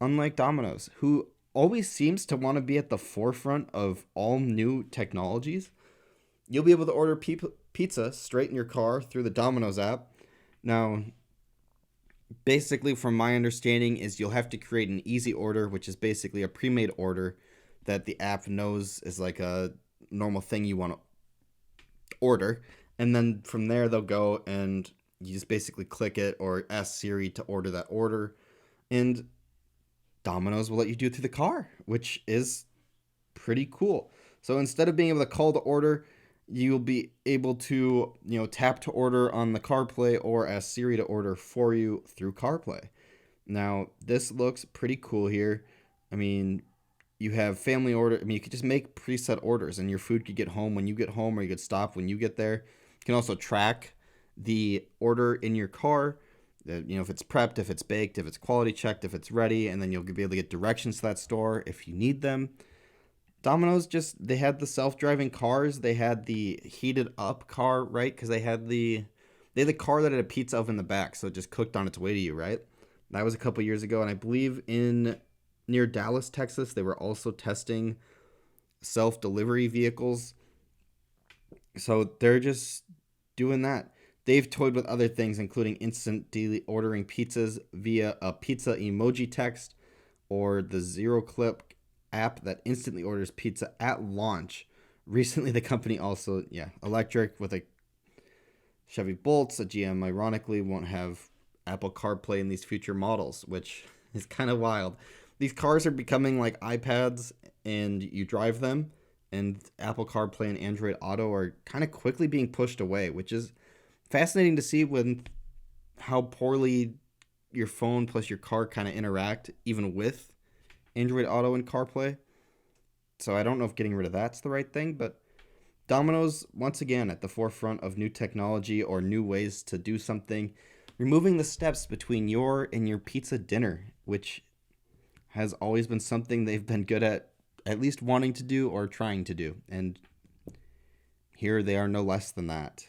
unlike Domino's, who always seems to want to be at the forefront of all new technologies, you'll be able to order pizza straight in your car through the Domino's app. Now, basically, from my understanding, is you'll have to create an easy order, which is basically a pre-made order that the app knows is like a normal thing you want to order, and then from there they'll go and you just basically click it or ask Siri to order that order, and Domino's will let you do it through the car, which is pretty cool. So instead of being able to call the order, you'll be able to, tap to order on the CarPlay or ask Siri to order for you through CarPlay. Now, this looks pretty cool here. I mean, you have family order. I mean, you could just make preset orders and your food could get home when you get home or you could stop when you get there. You can also track the order in your car. If it's prepped, if it's baked, if it's quality checked, if it's ready, and then you'll be able to get directions to that store if you need them. Domino's they had the self-driving cars, they had the heated up car, right? Because they had the car that had a pizza oven in the back, so it just cooked on its way to you, right? That was a couple years ago, and I believe in near Dallas, Texas, they were also testing self-delivery vehicles. So they're just doing that. They've toyed with other things, including instant ordering pizzas via a pizza emoji text or the Zero Clip app that instantly orders pizza at launch. Recently, the company also, electric with a Chevy Bolts. A GM, ironically, won't have Apple CarPlay in these future models, which is kind of wild. These cars are becoming like iPads, and you drive them, and Apple CarPlay and Android Auto are kind of quickly being pushed away, which is fascinating to see when how poorly your phone plus your car kind of interact, even with Android Auto and CarPlay. So I don't know if getting rid of that's the right thing, but Domino's, once again, at the forefront of new technology or new ways to do something, removing the steps between your and your pizza dinner, which has always been something they've been good at least wanting to do or trying to do. And here they are no less than that.